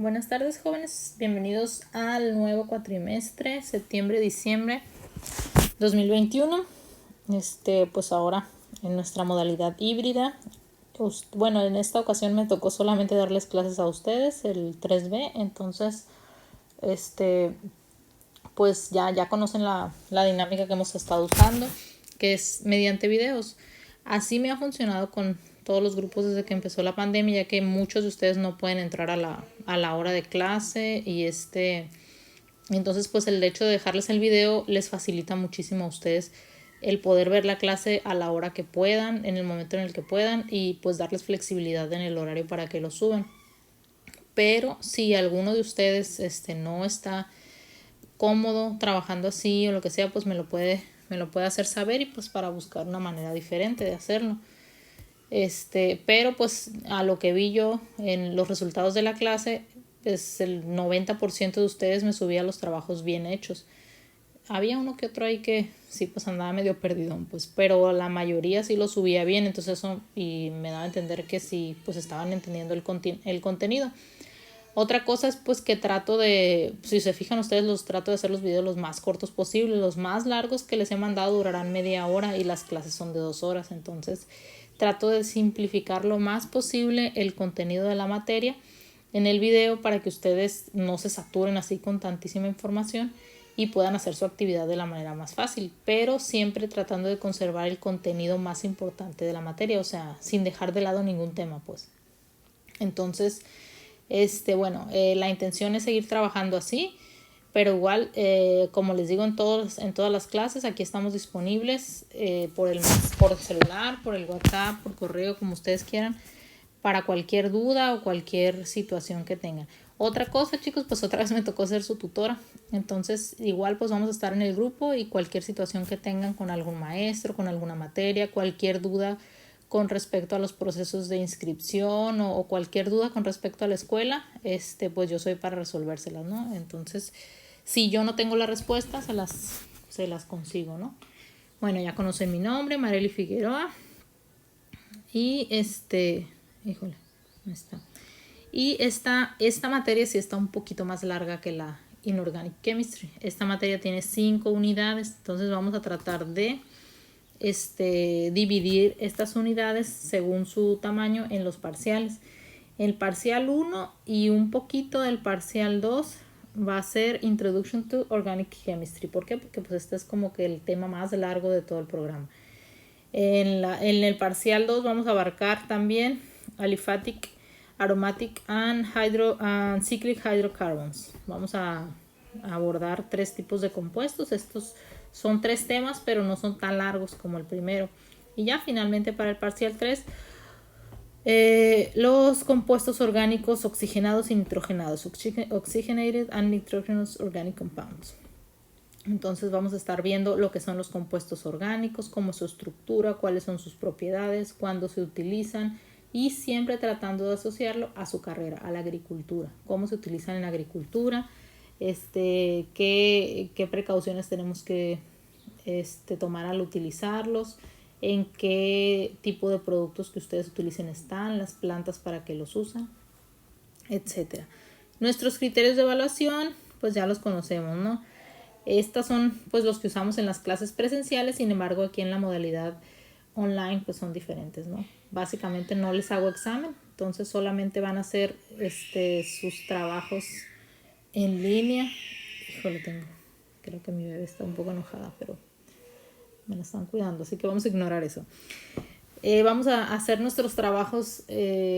Buenas tardes, jóvenes. Bienvenidos al nuevo cuatrimestre, septiembre-diciembre 2021. Pues ahora en nuestra modalidad híbrida. Bueno, en esta ocasión me tocó solamente darles clases a ustedes, el 3B. Entonces, pues ya conocen la dinámica que hemos estado usando, que es mediante videos. Así me ha funcionado con todos los grupos desde que empezó la pandemia, ya que muchos de ustedes no pueden entrar a la hora de clase y entonces pues el hecho de dejarles el video les facilita muchísimo a ustedes el poder ver la clase a la hora que puedan, en el momento en el que puedan, y pues darles flexibilidad en el horario para que lo suban. Pero si alguno de ustedes no está cómodo trabajando así o lo que sea, pues me lo puede hacer saber, y pues para buscar una manera diferente de hacerlo. Pero pues a lo que vi yo en los resultados de la clase, pues el 90% de ustedes me subía los trabajos bien hechos. Había uno que otro ahí que sí pues andaba medio perdidón, pues, pero la mayoría sí lo subía bien. Entonces eso, y me daba a entender que sí pues estaban entendiendo el contenido. Otra cosa es pues que trato de, si se fijan ustedes, trato de hacer los videos los más cortos posibles. Los más largos que les he mandado durarán media hora y las clases son de 2 horas. Entonces trato de simplificar lo más posible el contenido de la materia en el video para que ustedes no se saturen así con tantísima información y puedan hacer su actividad de la manera más fácil, pero siempre tratando de conservar el contenido más importante de la materia, o sea, sin dejar de lado ningún tema, pues. Entonces, la intención es seguir trabajando así, pero igual, como les digo en todas las clases, aquí estamos disponibles por el celular, por el WhatsApp, por correo, como ustedes quieran, para cualquier duda o cualquier situación que tengan. Otra cosa, chicos, pues otra vez me tocó ser su tutora. Entonces, igual pues vamos a estar en el grupo, y cualquier situación que tengan con algún maestro, con alguna materia, cualquier duda con respecto a los procesos de inscripción o cualquier duda con respecto a la escuela, pues yo soy para resolvérselas, ¿no? Entonces, si yo no tengo la respuesta, se las consigo, ¿no? Bueno, ya conocen mi nombre, Marely Figueroa. Y híjole, no está. Y esta materia sí está un poquito más larga que la Inorganic Chemistry. Esta materia tiene 5 unidades, entonces vamos a tratar de dividir estas unidades según su tamaño en los parciales. El parcial 1 y un poquito del parcial 2 va a ser Introduction to Organic Chemistry. ¿Por qué? Porque pues este es como que el tema más largo de todo el programa. En el parcial 2 vamos a abarcar también aliphatic, aromatic and cyclic hydrocarbons. Vamos a abordar 3 tipos de compuestos. Estos son 3 temas, pero no son tan largos como el primero. Y ya finalmente para el parcial 3, los compuestos orgánicos oxigenados y nitrogenados, oxygenated and nitrogenous organic compounds. Entonces vamos a estar viendo lo que son los compuestos orgánicos, cómo es su estructura, cuáles son sus propiedades, cuándo se utilizan, y siempre tratando de asociarlo a su carrera, a la agricultura, cómo se utilizan en la agricultura, qué precauciones tenemos que tomar al utilizarlos, en qué tipo de productos que ustedes utilicen están, las plantas para que los usan, etcétera. Nuestros criterios de evaluación, pues ya los conocemos, ¿no? Estas son pues los que usamos en las clases presenciales. Sin embargo, aquí en la modalidad online pues son diferentes, ¿no? Básicamente no les hago examen, entonces solamente van a hacer sus trabajos en línea. Híjole, creo que mi bebé está un poco enojada, pero me la están cuidando, así que vamos a ignorar eso. Vamos a hacer nuestros trabajos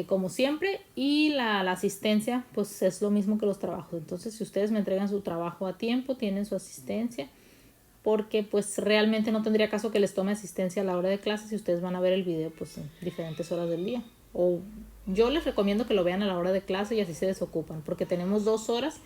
como siempre, y la asistencia pues es lo mismo que los trabajos. Entonces, si ustedes me entregan su trabajo a tiempo, tienen su asistencia, porque pues realmente no tendría caso que les tome asistencia a la hora de clase si ustedes van a ver el video pues en diferentes horas del día. O yo les recomiendo que lo vean a la hora de clase y así se desocupan, porque tenemos 2 horas,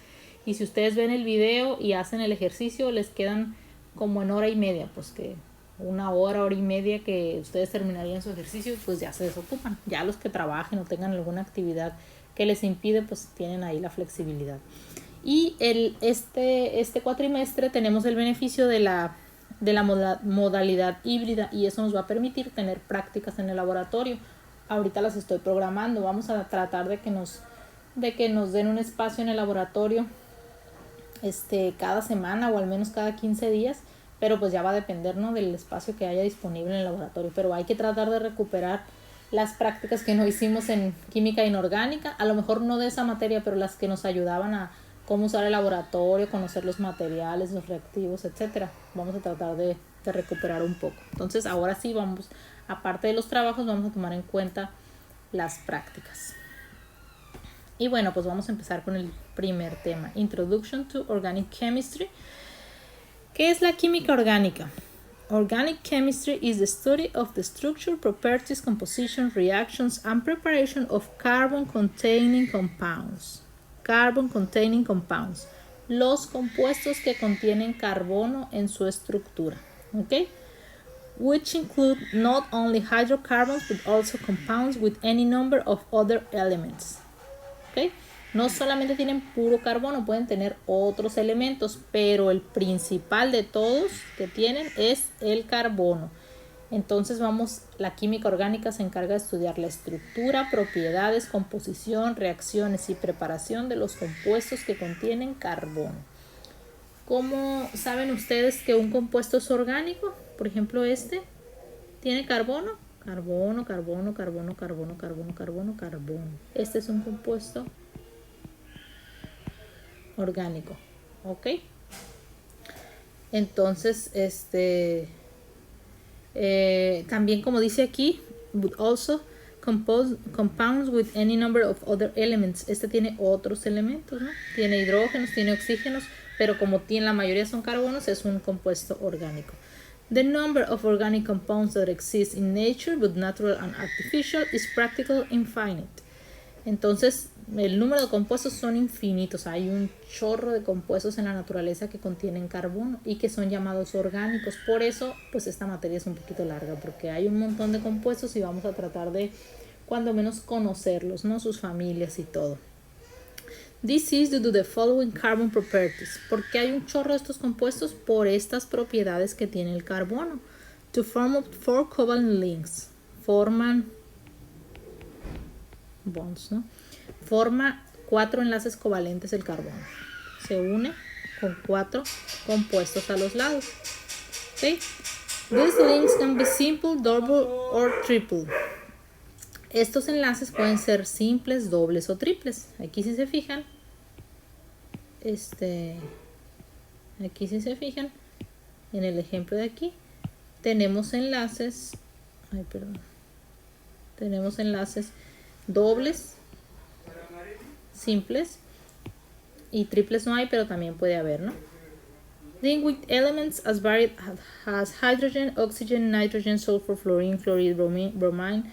y si ustedes ven el video y hacen el ejercicio, les quedan como en hora y media, pues que 1 hora y media que ustedes terminarían su ejercicio, pues ya se desocupan. Ya los que trabajen o tengan alguna actividad que les impide, pues tienen ahí la flexibilidad. Y este cuatrimestre tenemos el beneficio de la modalidad híbrida, y eso nos va a permitir tener prácticas en el laboratorio. Ahorita las estoy programando. Vamos a tratar de que nos de que nos den un espacio en el laboratorio cada semana o al menos cada 15 días, pero pues ya va a depender, ¿no?, del espacio que haya disponible en el laboratorio. Pero hay que tratar de recuperar las prácticas que no hicimos en química inorgánica, a lo mejor no de esa materia, pero las que nos ayudaban a cómo usar el laboratorio, conocer los materiales, los reactivos, etcétera. Vamos a tratar de recuperar un poco. Entonces ahora sí vamos, aparte de los trabajos, vamos a tomar en cuenta las prácticas. Y bueno, pues vamos a empezar con el primer tema, Introduction to Organic Chemistry. ¿Qué es la química orgánica? Organic chemistry is the study of the structure, properties, composition, reactions, and preparation of carbon-containing compounds. Carbon-containing compounds. Los compuestos que contienen carbono en su estructura. ¿Ok? Which include not only hydrocarbons, but also compounds with any number of other elements. ¿Ok? No solamente tienen puro carbono, pueden tener otros elementos, pero el principal de todos que tienen es el carbono. Entonces la química orgánica se encarga de estudiar la estructura, propiedades, composición, reacciones y preparación de los compuestos que contienen carbono. ¿Cómo saben ustedes que un compuesto es orgánico? Por ejemplo, tiene carbono. Carbono, carbono, carbono, carbono, carbono, carbono, carbono. Este es un compuesto orgánico, ¿ok? Entonces, también como dice aquí, but also compounds with any number of other elements. Tiene otros elementos, ¿no? Tiene hidrógenos, tiene oxígenos, pero como la mayoría son carbonos, es un compuesto orgánico. The number of organic compounds that exist in nature, both natural and artificial, is practically infinite. Entonces, el número de compuestos son infinitos. Hay un chorro de compuestos en la naturaleza que contienen carbono y que son llamados orgánicos. Por eso, pues esta materia es un poquito larga, porque hay un montón de compuestos y vamos a tratar de, cuando menos, conocerlos, ¿no? Sus familias y todo. This is due to the following carbon properties. ¿Por qué hay un chorro de estos compuestos? Por estas propiedades que tiene el carbono. To form 4 covalent links. Forman bonds, ¿no? Forma 4 enlaces covalentes el carbono. Se une con 4 compuestos a los lados. ¿Okay? These links can be simple, double or triple. Estos enlaces pueden ser simples, dobles o triples. Aquí si se fijan, aquí si se fijan, en el ejemplo de aquí, tenemos enlaces, tenemos enlaces dobles, simples, y triples no hay, pero también puede haber, ¿no? Link with elements as varied as hydrogen, oxygen, nitrogen, sulfur, fluorine, chloride, bromine,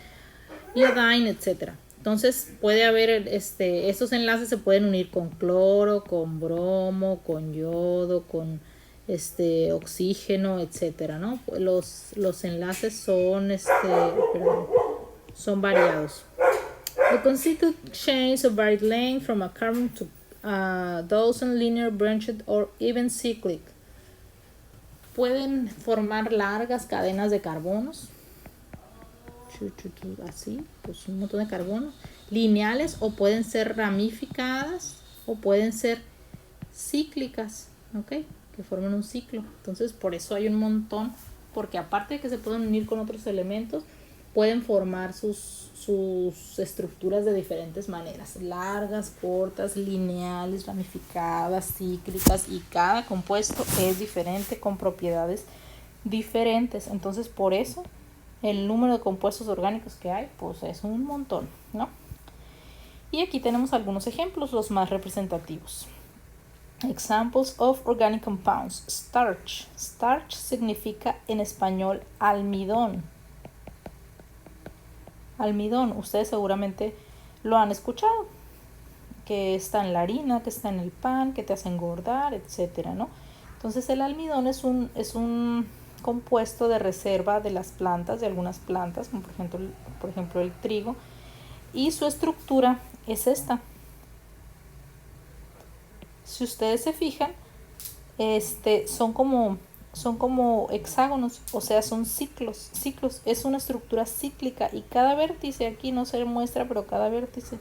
iodine, etc. Entonces puede haber, estos enlaces se pueden unir con cloro, con bromo, con yodo, con oxígeno, etcétera, ¿no? Los enlaces son, son variados. The constitute chains of varied length from a carbon to a dozen linear, branched or even cyclic. Pueden formar largas cadenas de carbonos. Así, pues un montón de carbonos. Lineales, o pueden ser ramificadas, o pueden ser cíclicas, ¿ok? Que forman un ciclo. Entonces, por eso hay un montón, porque aparte de que se pueden unir con otros elementos, pueden formar sus estructuras de diferentes maneras, largas, cortas, lineales, ramificadas, cíclicas, y cada compuesto es diferente con propiedades diferentes. Entonces, por eso el número de compuestos orgánicos que hay, pues es un montón, ¿no? Y aquí tenemos algunos ejemplos, los más representativos. Examples of organic compounds. Starch. Starch significa en español almidón. Almidón, ustedes seguramente lo han escuchado, que está en la harina, que está en el pan, que te hace engordar, etcétera, ¿no? Entonces el almidón es un compuesto de reserva de las plantas, de algunas plantas, como por ejemplo el trigo, y su estructura es esta. Si ustedes se fijan, son como hexágonos, o sea, son ciclos, es una estructura cíclica, y cada vértice, aquí no se muestra, pero cada vértice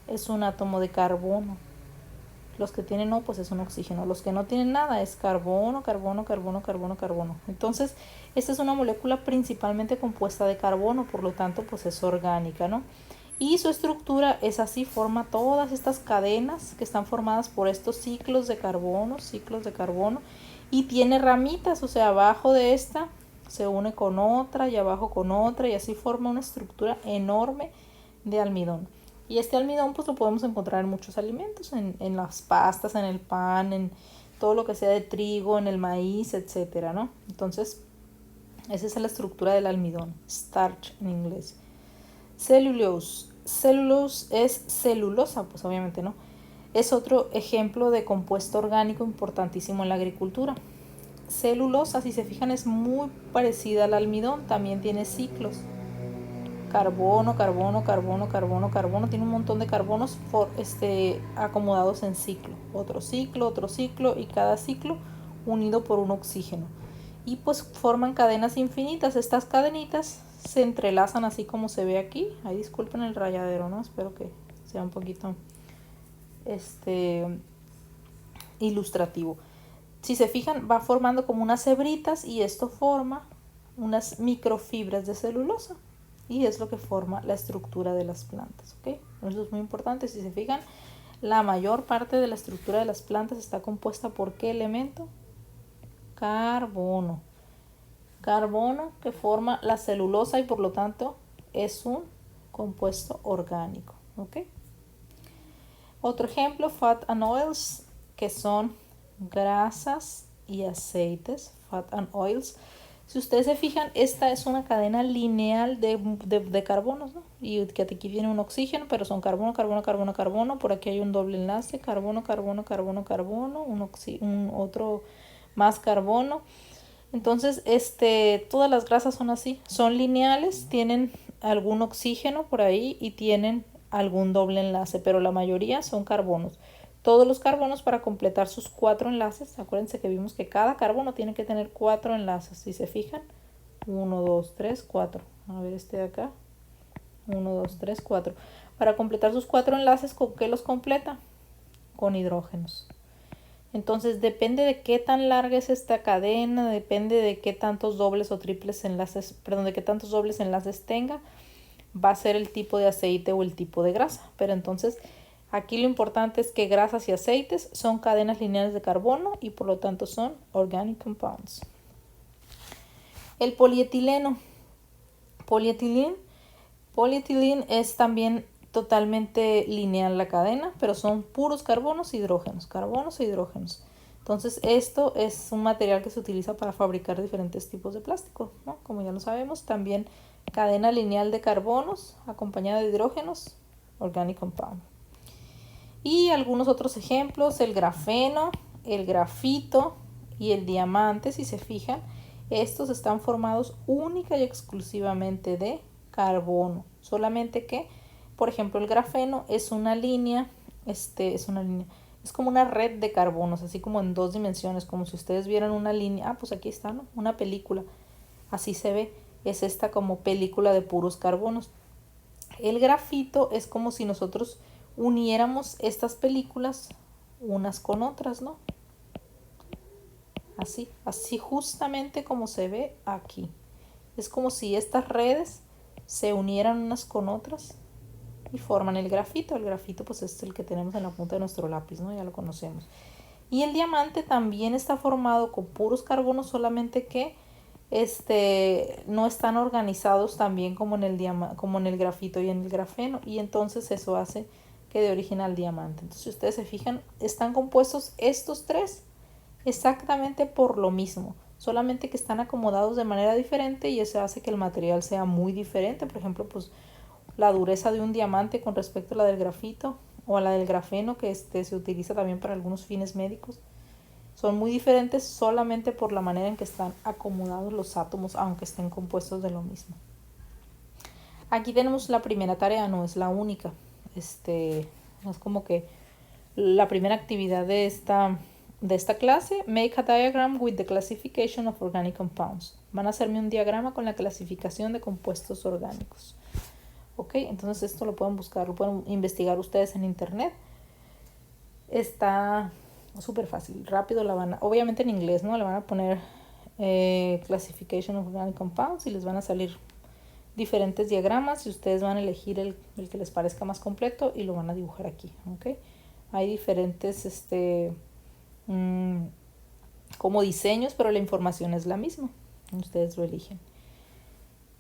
es un átomo de carbono. Los que tienen O, pues es un oxígeno. Los que no tienen nada es carbono, carbono, carbono, carbono, carbono. Entonces, esta es una molécula principalmente compuesta de carbono, por lo tanto, pues es orgánica, ¿no? Y su estructura es así, forma todas estas cadenas que están formadas por estos ciclos de carbono, y tiene ramitas, o sea, abajo de esta se une con otra y abajo con otra, y así forma una estructura enorme de almidón. Y este almidón pues lo podemos encontrar en muchos alimentos, en las pastas, en el pan, en todo lo que sea de trigo, en el maíz, etcétera, ¿no? Entonces, esa es la estructura del almidón, starch en inglés. Cellulose. Cellulose es celulosa, pues obviamente no. Es otro ejemplo de compuesto orgánico importantísimo en la agricultura. Celulosa, si se fijan, es muy parecida al almidón, también tiene ciclos. Carbono, carbono, carbono, carbono, carbono, tiene un montón de carbonos acomodados en ciclo, otro ciclo y cada ciclo unido por un oxígeno, y pues forman cadenas infinitas. Estas cadenitas se entrelazan así como se ve aquí. Ahí disculpen el rayadero, ¿no? Espero que sea un poquito ilustrativo. Si se fijan, va formando como unas hebritas y esto forma unas microfibras de celulosa. Y es lo que forma la estructura de las plantas, ¿ok? Eso es muy importante. Si se fijan, la mayor parte de la estructura de las plantas está compuesta por ¿qué elemento? Carbono. Carbono que forma la celulosa y por lo tanto es un compuesto orgánico, ¿ok? Otro ejemplo, fat and oils, que son grasas y aceites, fat and oils. Si ustedes se fijan, esta es una cadena lineal de carbonos, ¿no? Y que aquí viene un oxígeno, pero son carbono, carbono, carbono, carbono. Por aquí hay un doble enlace, carbono, carbono, carbono, carbono, un otro más carbono. Entonces, todas las grasas son así, son lineales, tienen algún oxígeno por ahí y tienen algún doble enlace, pero la mayoría son carbonos. Todos los carbonos, para completar sus 4 enlaces, acuérdense que vimos que cada carbono tiene que tener 4 enlaces, si se fijan, 1, 2, 3, 4, a ver de acá, 1, 2, 3, 4, para completar sus 4 enlaces, ¿con qué los completa? Con hidrógenos. Entonces depende de qué tan larga es esta cadena, depende de qué tantos dobles o triples enlaces, perdón, de qué tantos dobles enlaces tenga, va a ser el tipo de aceite o el tipo de grasa. Pero entonces aquí lo importante es que grasas y aceites son cadenas lineales de carbono y por lo tanto son organic compounds. El polietileno. Polietileno es también totalmente lineal la cadena, pero son puros carbonos e hidrógenos, Entonces esto es un material que se utiliza para fabricar diferentes tipos de plástico, ¿no? Como ya lo sabemos, también cadena lineal de carbonos acompañada de hidrógenos, organic compound. Y algunos otros ejemplos, el grafeno, el grafito y el diamante, si se fijan, estos están formados única y exclusivamente de carbono, solamente que, por ejemplo, el grafeno es una línea, es como una red de carbonos, así como en 2 dimensiones, como si ustedes vieran una línea, pues aquí está, ¿no? Una película, así se ve, es esta como película de puros carbonos. El grafito es como si nosotros uniéramos estas películas unas con otras, ¿no? Así justamente como se ve aquí. Es como si estas redes se unieran unas con otras y forman el grafito. El grafito pues es el que tenemos en la punta de nuestro lápiz, ¿no? Ya lo conocemos. Y el diamante también está formado con puros carbonos, solamente que no están organizados también como en el grafito y en el grafeno, y entonces eso hace que dé origen al diamante. Entonces, si ustedes se fijan, están compuestos estos 3 exactamente por lo mismo, solamente que están acomodados de manera diferente y eso hace que el material sea muy diferente. Por ejemplo, pues la dureza de un diamante con respecto a la del grafito o a la del grafeno, que se utiliza también para algunos fines médicos, son muy diferentes solamente por la manera en que están acomodados los átomos, aunque estén compuestos de lo mismo. Aquí tenemos la primera tarea, no es la única. Es como que la primera actividad de esta clase, make a diagram with the classification of organic compounds. Van a hacerme un diagrama con la clasificación de compuestos orgánicos. ¿ok? Entonces esto lo pueden buscar, lo pueden investigar ustedes en internet. Está súper fácil, rápido obviamente en inglés, ¿no? Le van a poner Classification of Organic Compounds y les van a salir diferentes diagramas y ustedes van a elegir el que les parezca más completo y lo van a dibujar aquí, ¿ok? Hay diferentes como diseños, pero la información es la misma. Ustedes lo eligen.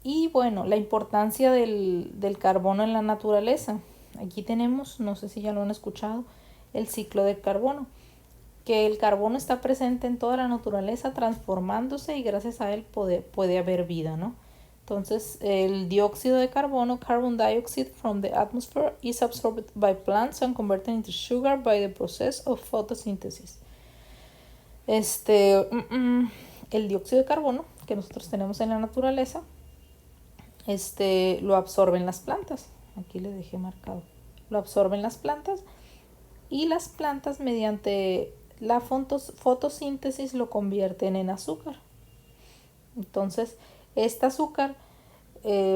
Y bueno, la importancia del carbono en la naturaleza. Aquí tenemos, no sé si ya lo han escuchado, el ciclo del carbono. Que el carbono está presente en toda la naturaleza transformándose y gracias a él puede haber vida, ¿no? Entonces, el dióxido de carbono, carbon dioxide from the atmosphere, is absorbed by plants and converted into sugar by the process of photosynthesis. El dióxido de carbono que nosotros tenemos en la naturaleza, lo absorben las plantas. Aquí le dejé marcado. Lo absorben las plantas y las plantas mediante la fotosíntesis lo convierten en azúcar. Entonces, este azúcar,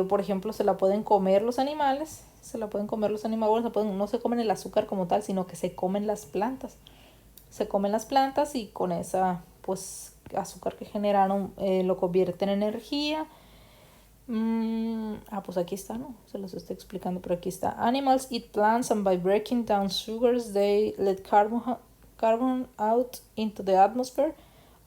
por ejemplo, se la pueden comer los animales, no se comen el azúcar como tal, sino que se comen las plantas. Se comen las plantas y con esa, pues, azúcar que generaron, lo convierten en energía. Pues aquí está, ¿no? Se los estoy explicando, pero aquí está. Animals eat plants and by breaking down sugars, they let carbon out into the atmosphere,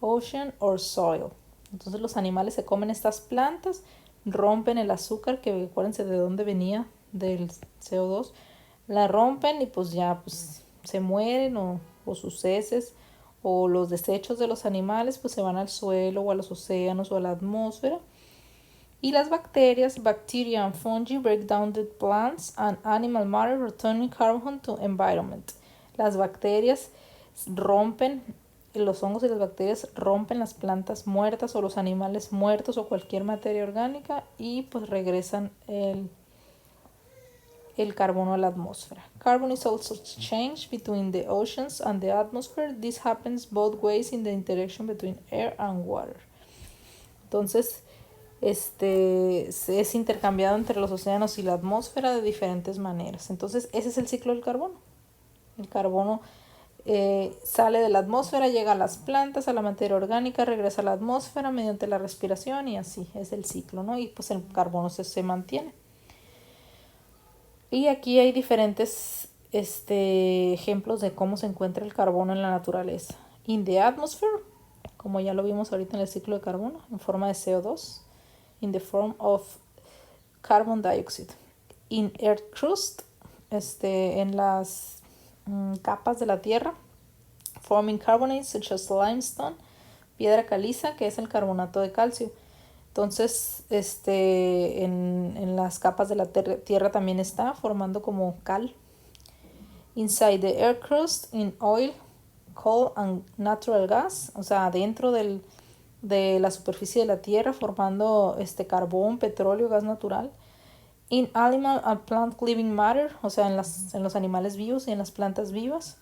ocean or soil. Entonces los animales se comen estas plantas, rompen el azúcar, que acuérdense de dónde venía, del CO2, la rompen y pues ya pues se mueren o sus heces o los desechos de los animales pues se van al suelo o a los océanos o a la atmósfera. Y las bacterias, bacteria and fungi, break down the plants and animal matter, returning carbon to environment. Las bacterias rompen, los hongos y las bacterias rompen las plantas muertas o los animales muertos o cualquier materia orgánica y pues regresan el carbono a la atmósfera. Carbon is also exchanged between the oceans and the atmosphere. This happens both ways in the interaction between air and water. Entonces, es intercambiado entre los océanos y la atmósfera de diferentes maneras. Entonces, ese es el ciclo del carbono. El carbono sale de la atmósfera, llega a las plantas, a la materia orgánica, regresa a la atmósfera mediante la respiración y así es el ciclo, ¿no? Y pues el carbono se mantiene. Y aquí hay diferentes ejemplos de cómo se encuentra el carbono en la naturaleza. In the atmosphere, como ya lo vimos ahorita en el ciclo de carbono, en forma de CO2. In the form of carbon dioxide. In earth crust, en las capas de la tierra, forming carbonates such as limestone, piedra caliza, que es el carbonato de calcio. Entonces, en las capas de la tierra también está formando como cal. Inside the earth crust, in oil, coal and natural gas, o sea, dentro de la superficie de la tierra formando carbón, petróleo, gas natural. In animal and plant living matter, o sea, en los animales vivos y en las plantas vivas.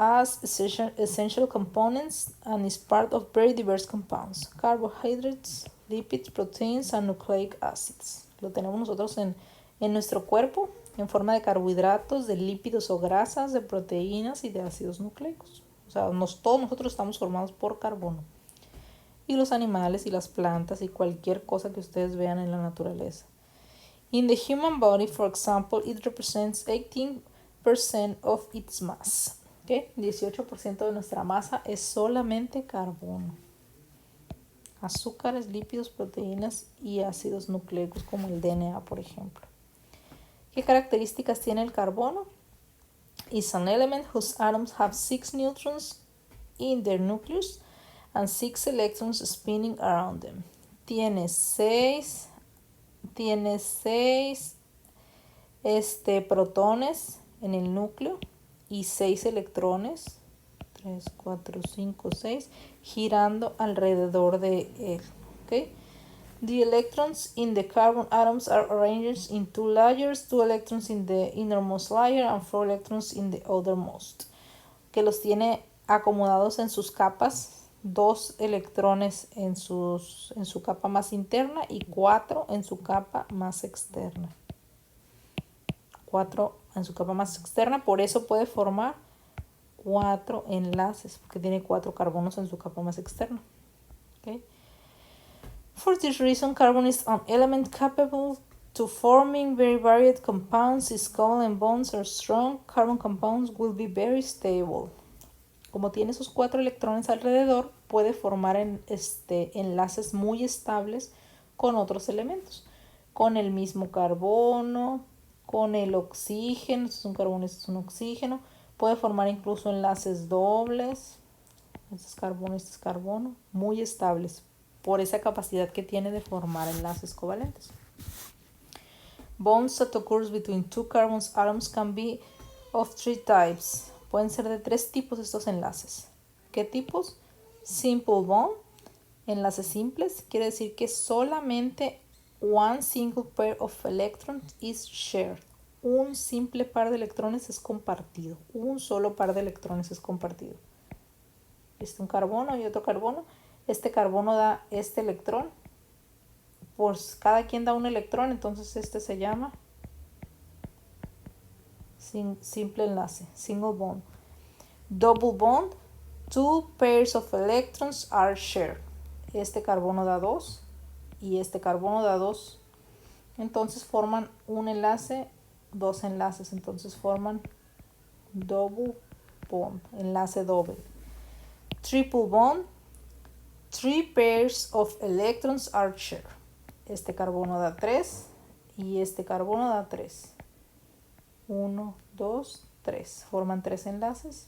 As essential components and is part of very diverse compounds. Carbohydrates, lipids, proteins and nucleic acids. Lo tenemos nosotros en nuestro cuerpo en forma de carbohidratos, de lípidos o grasas, de proteínas y de ácidos nucleicos. O sea, todos nosotros estamos formados por carbono. Y los animales y las plantas y cualquier cosa que ustedes vean en la naturaleza. In the human body, for example, it represents 18% of its mass. ¿Okay? 18% de nuestra masa es solamente carbono. Azúcares, lípidos, proteínas y ácidos nucleicos como el DNA, por ejemplo. ¿Qué características tiene el carbono? It's an element whose atoms have 6 neutrons in their nucleus and 6 electrons spinning around them. Tiene 6 protones en el núcleo y 6 electrones, 3, 4, 5, 6, girando alrededor de él. ¿Okay? The electrons in the carbon atoms are arranged in 2 layers, 2 electrons in the innermost layer and 4 electrons in the outermost. Que los tiene acomodados en sus capas, 2 electrones en su capa más interna y 4 en su capa más externa. 4 en su capa más externa, por eso puede formar 4 enlaces, porque tiene 4 carbonos en su capa más externa. Okay. For this reason, carbon is an element capable to forming very varied compounds. Its covalent bonds are strong. Carbon compounds will be very stable. Como tiene esos 4 electrones alrededor, puede formar enlaces muy estables con otros elementos, con el mismo carbono, con el oxígeno, este es un carbono, este es un oxígeno, puede formar incluso enlaces dobles, este es carbono, muy estables, por esa capacidad que tiene de formar enlaces covalentes. Bonds that occurs between two carbon atoms can be of 3 types. Pueden ser de 3 tipos estos enlaces. ¿Qué tipos? Simple bond, enlaces simples, quiere decir que solamente one single pair of electrons is shared. Un simple par de electrones es compartido. Un solo par de electrones es compartido. Un carbono y otro carbono. Este carbono da este electrón. Pues cada quien da un electrón, entonces este se llama simple enlace, single bond. Double bond, 2 pairs of electrons are shared. Este carbono da 2 y este carbono da 2. Entonces forman un enlace, 2 enlaces, entonces forman double bond, enlace doble. Triple bond, 3 pairs of electrons are shared. Este carbono da 3 y este carbono da 3. 1, 2, 3. Forman 3 enlaces.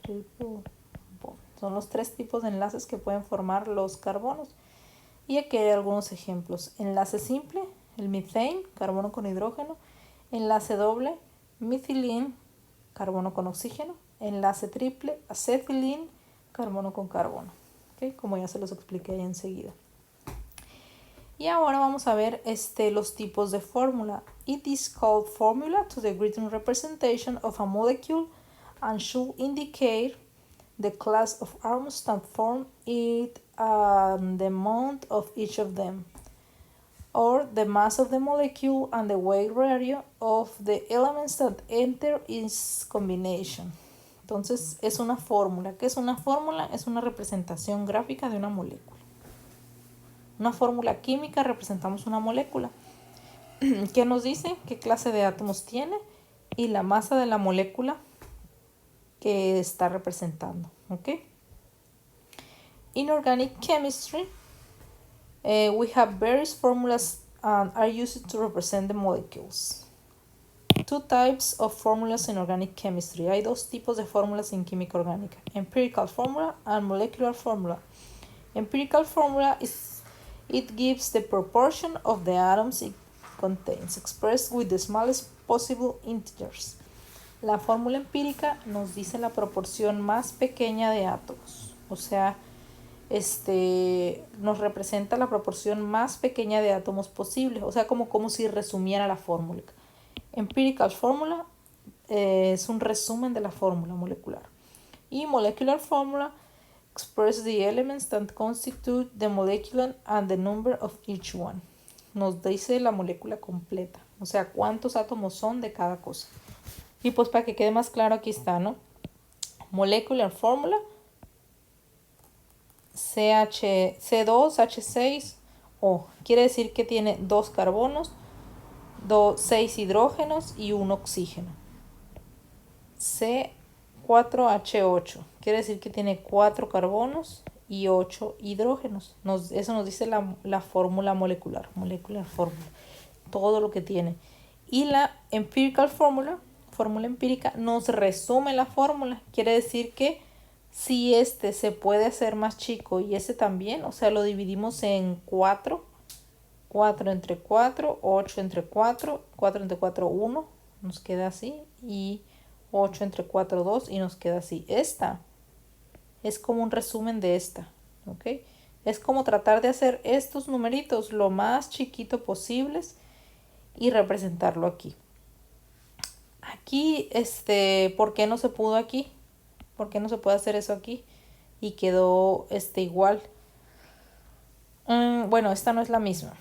Triple bond. Son los 3 tipos de enlaces que pueden formar los carbonos. Y aquí hay algunos ejemplos. Enlace simple, el methane, carbono con hidrógeno. Enlace doble, methylene, carbono con oxígeno. Enlace triple, acetylene, carbono con carbono. ¿Okay? Como ya se los expliqué ahí enseguida. Y ahora vamos a ver los tipos de fórmula. It is called formula to the written representation of a molecule and should indicate the class of atoms that form it and the amount of each of them, or the mass of the molecule and the weight ratio of the elements that enter its combination. Entonces es una fórmula. ¿Qué es una fórmula? Es una representación gráfica de una molécula. Una fórmula química representamos una molécula. ¿Qué nos dice? ¿Qué clase de átomos tiene? Y la masa de la molécula que está representando. ¿Okay? In organic chemistry, we have various formulas and are used to represent the molecules. 2 types of formulas in organic chemistry. Hay 2 tipos de fórmulas en química orgánica. Empirical formula and molecular formula. Empirical formula it gives the proportion of the atoms it contains, expressed with the smallest possible integers. La fórmula empírica nos dice la proporción más pequeña de átomos. O sea, nos representa la proporción más pequeña de átomos posible. O sea, como si resumiera la fórmula. Empirical formula es un resumen de la fórmula molecular. Y molecular formula express the elements that constitute the molecule and the number of each one. Nos dice la molécula completa, o sea, cuántos átomos son de cada cosa. Y pues para que quede más claro, aquí está, ¿no? Molecular formula, C2H6O. Quiere decir que tiene 2 carbonos, 6 hidrógenos y 1 oxígeno. C4H8. Quiere decir que tiene 4 carbonos y 8 hidrógenos. Eso nos dice la fórmula molecular. Molecular fórmula. Todo lo que tiene. Y la empirical fórmula empírica, nos resume la fórmula. Quiere decir que si se puede hacer más chico y ese también, o sea, lo dividimos en 4. 4 entre 4, 8 entre 4, 4 entre 4, 1. Nos queda así. Y 8 entre 4, 2 y nos queda así. Esta es como un resumen de esta, ¿ok? Es como tratar de hacer estos numeritos lo más chiquito posibles y representarlo aquí. Aquí, ¿por qué no se pudo aquí? ¿Por qué no se puede hacer eso aquí? Y quedó igual. Bueno, esta no es la misma.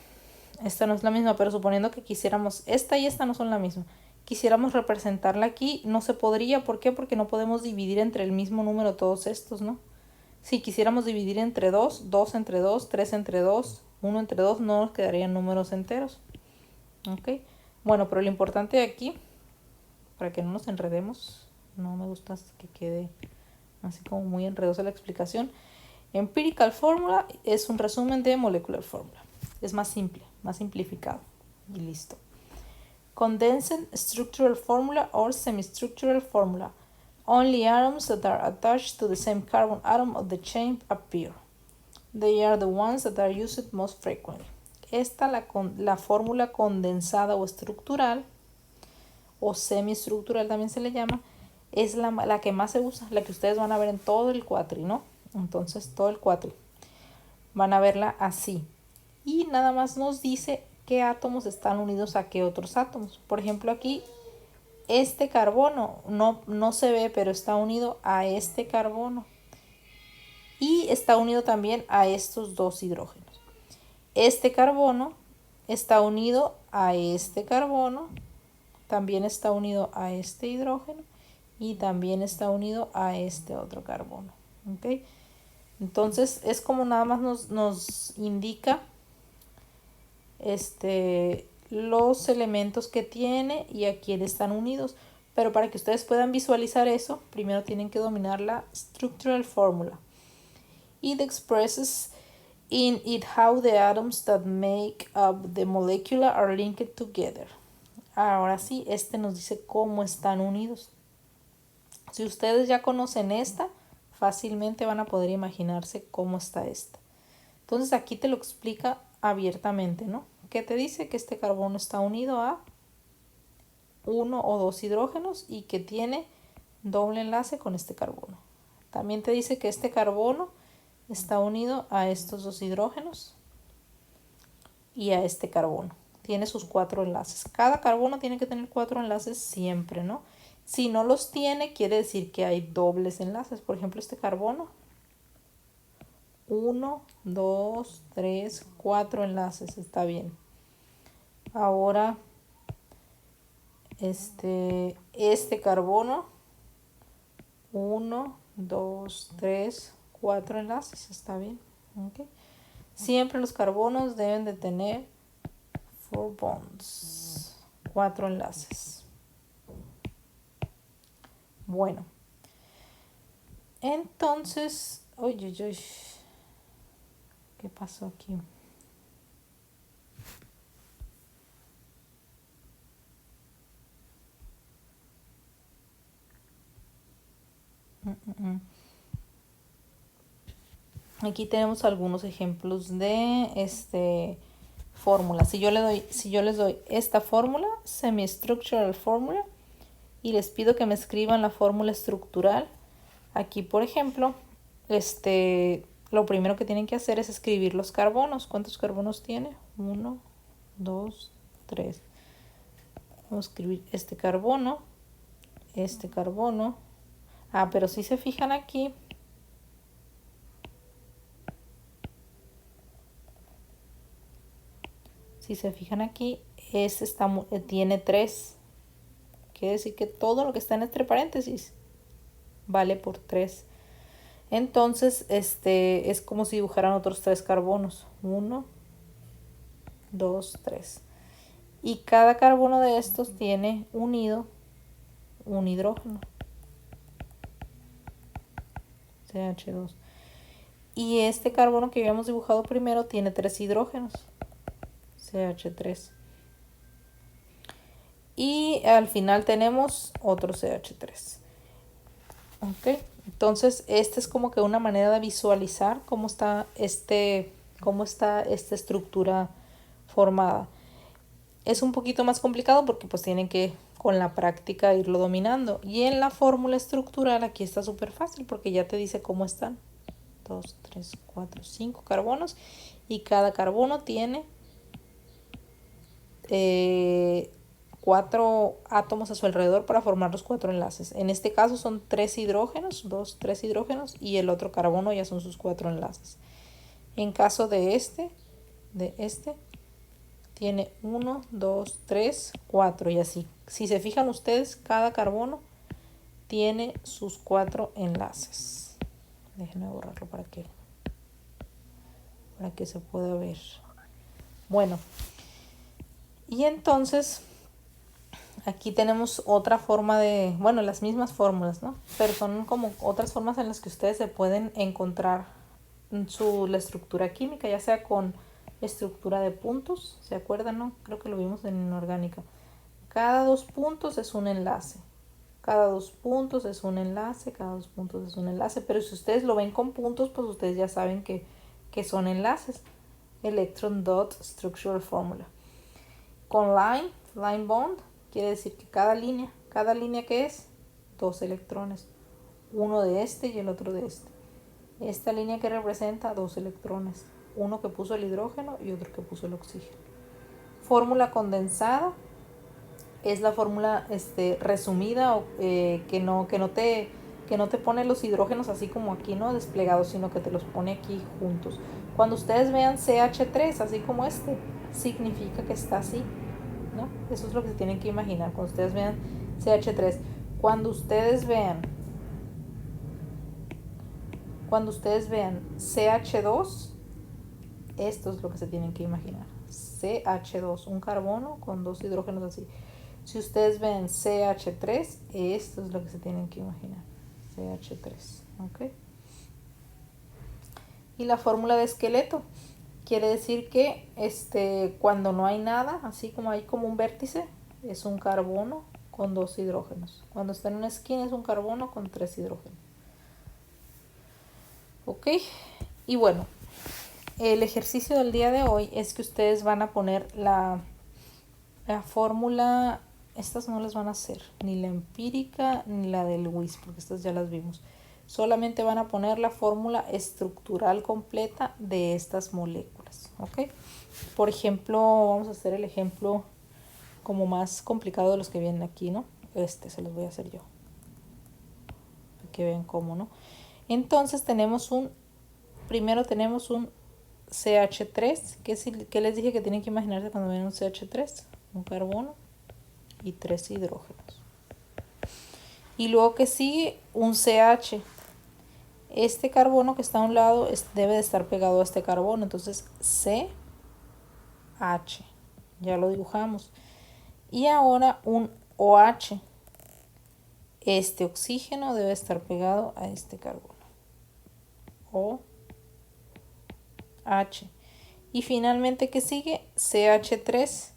esta no es la misma, pero suponiendo que quisiéramos, esta y esta no son la misma, quisiéramos representarla aquí, no se podría. ¿Por qué? Porque no podemos dividir entre el mismo número todos estos, ¿no? Si quisiéramos dividir entre 2, 2 entre 2, 3 entre 2, 1 entre 2, no nos quedarían números enteros. ¿Ok? Bueno, pero lo importante de aquí, para que no nos enredemos, no me gusta que quede así como muy enredosa la explicación. Empirical formula es un resumen de molecular formula. Es más simple, más simplificado y listo. Condensed structural formula or semi-structural formula. Only atoms that are attached to the same carbon atom of the chain appear. They are the ones that are used most frequently. Esta, la fórmula condensada o estructural, o semiestructural también se le llama, es la que más se usa, la que ustedes van a ver en todo el cuatri, ¿no? Entonces, todo el cuatri. Van a verla así. Y nada más nos dice qué átomos están unidos a qué otros átomos. Por ejemplo, aquí, este carbono no se ve, pero está unido a este carbono. Y está unido también a estos dos hidrógenos. Este carbono está unido a este carbono, también está unido a este hidrógeno y también está unido a este otro carbono. ¿Okay? Entonces es como nada más nos indica los elementos que tiene y a quién están unidos. Pero para que ustedes puedan visualizar eso, primero tienen que dominar la structural formula. It expresses in it how the atoms that make up the molecule are linked together. Ahora sí, nos dice cómo están unidos. Si ustedes ya conocen esta, fácilmente van a poder imaginarse cómo está esta. Entonces aquí te lo explica abiertamente, ¿no? ¿Qué te dice? Que este carbono está unido a 1 o 2 hidrógenos y que tiene doble enlace con este carbono. También te dice que este carbono está unido a estos 2 hidrógenos y a este carbono. Tiene sus 4 enlaces. Cada carbono tiene que tener 4 enlaces siempre, ¿no? Si no los tiene, quiere decir que hay dobles enlaces. Por ejemplo, este carbono, 1, 2, 3, 4 enlaces, está bien. Ahora, este carbono, 1, 2, 3, 4 enlaces, está bien. ¿Okay? Siempre los carbonos deben de tener 4 bonds, 4 enlaces. Bueno, entonces, oye, ¿qué pasó aquí? Aquí tenemos algunos ejemplos de fórmulas. Si yo les doy esta fórmula, semi-structural formula, y les pido que me escriban la fórmula estructural, aquí por ejemplo, lo primero que tienen que hacer es escribir los carbonos. ¿Cuántos carbonos tiene? 1, 2, 3. Vamos a escribir este carbono. Pero si se fijan aquí, tiene 3. Quiere decir que todo lo que está en entre paréntesis vale por 3. Entonces, es como si dibujaran otros 3 carbonos. 1, 2, 3. Y cada carbono de estos tiene unido un hidrógeno. CH2. Y este carbono que habíamos dibujado primero tiene 3 hidrógenos. CH3. Y al final tenemos otro CH3. ¿Ok? Entonces, esta es como que una manera de visualizar cómo está esta estructura formada. Es un poquito más complicado porque pues tienen que con la práctica irlo dominando. Y en la fórmula estructural aquí está súper fácil porque ya te dice cómo están. 2, 3, 4, 5 carbonos. Y cada carbono tiene 4 átomos a su alrededor para formar los 4 enlaces. En este caso son 3 hidrógenos, 3 hidrógenos, y el otro carbono ya son sus 4 enlaces. En caso de tiene 1, 2, 3, 4 y así. Si se fijan ustedes, cada carbono tiene sus 4 enlaces. Déjenme borrarlo para que se pueda ver. Bueno, y entonces aquí tenemos otra forma de, bueno, las mismas fórmulas, ¿no? Pero son como otras formas en las que ustedes se pueden encontrar la estructura química, ya sea con estructura de puntos, ¿se acuerdan, no? Creo que lo vimos en inorgánica. Cada 2 puntos es un enlace. Cada 2 puntos es un enlace, cada 2 puntos es un enlace. Pero si ustedes lo ven con puntos, pues ustedes ya saben que son enlaces. Electron dot structural formula. Con line bond, quiere decir que cada línea que es 2 electrones. Uno de este y el otro de este. Esta línea que representa 2 electrones. Uno que puso el hidrógeno y otro que puso el oxígeno. Fórmula condensada es la fórmula resumida que no te pone los hidrógenos así como aquí, ¿no? Desplegados, sino que te los pone aquí juntos. Cuando ustedes vean CH3 así como significa que está así, ¿no? Eso es lo que se tienen que imaginar cuando ustedes vean CH3. Cuando ustedes vean CH2, esto es lo que se tienen que imaginar. CH2, un carbono con 2 hidrógenos así. Si ustedes ven CH3, esto es lo que se tienen que imaginar. CH3, ¿ok? Y la fórmula de esqueleto quiere decir que cuando no hay nada, así como hay como un vértice, es un carbono con 2 hidrógenos. Cuando está en una esquina es un carbono con 3 hidrógenos. ¿Ok? Y bueno, el ejercicio del día de hoy es que ustedes van a poner la fórmula. Estas no las van a hacer, ni la empírica ni la del WIS, porque estas ya las vimos. Solamente van a poner la fórmula estructural completa de estas moléculas, ¿ok? Por ejemplo, vamos a hacer el ejemplo como más complicado de los que vienen aquí, ¿no? Se los voy a hacer yo, para que vean cómo, ¿no? Entonces primero tenemos un CH3, que les dije que tienen que imaginarse cuando ven un CH3, un carbono y 3 hidrógenos. Y luego que sigue un CH. Este carbono que está a un lado debe de estar pegado a este carbono, entonces CH. Ya lo dibujamos. Y ahora un OH. Este oxígeno debe estar pegado a este carbono. OH. Y finalmente, ¿qué sigue? CH3.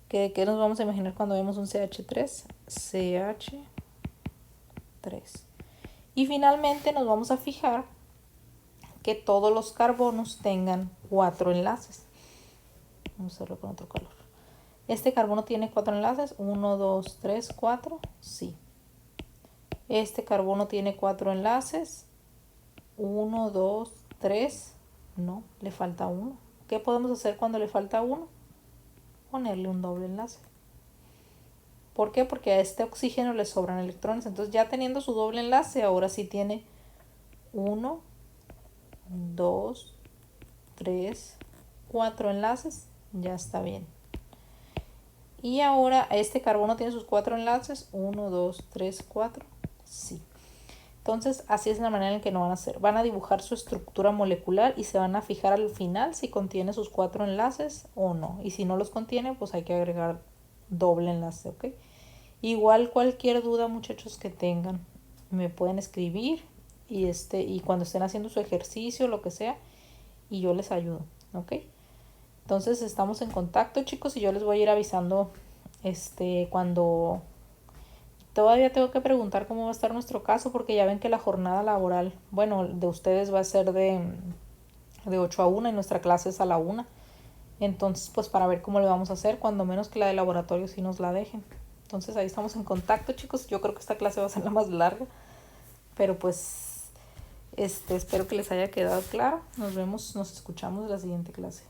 ¿Qué nos vamos a imaginar cuando vemos un CH3? CH3. Y finalmente nos vamos a fijar que todos los carbonos tengan 4 enlaces. Vamos a hacerlo con otro color. Este carbono tiene 4 enlaces. 1, 2, 3, 4. Sí. Este carbono tiene 4 enlaces. 1, 2, 3. No, le falta 1. ¿Qué podemos hacer cuando le falta 1? Ponerle un doble enlace. ¿Por qué? Porque a este oxígeno le sobran electrones. Entonces ya teniendo su doble enlace, ahora sí tiene 1, 2, 3, 4 enlaces. Ya está bien. Y ahora este carbono tiene sus 4 enlaces. 1, 2, 3, 4. Sí. Entonces así es la manera en que lo van a hacer. Van a dibujar su estructura molecular y se van a fijar al final si contiene sus 4 enlaces o no. Y si no los contiene, pues hay que agregar doble enlace, ¿ok? Igual cualquier duda, muchachos, que tengan, me pueden escribir y cuando estén haciendo su ejercicio, lo que sea, y yo les ayudo, ¿ok? Entonces estamos en contacto, chicos, y yo les voy a ir avisando cuando todavía tengo que preguntar cómo va a estar nuestro caso, porque ya ven que la jornada laboral, bueno, de ustedes va a ser de 8 a 1 y nuestra clase es a la 1. Entonces, pues para ver cómo le vamos a hacer, cuando menos que la de laboratorio sí nos la dejen. Entonces ahí estamos en contacto, chicos. Yo creo que esta clase va a ser la más larga, pero pues espero que les haya quedado claro. Nos vemos, nos escuchamos en la siguiente clase.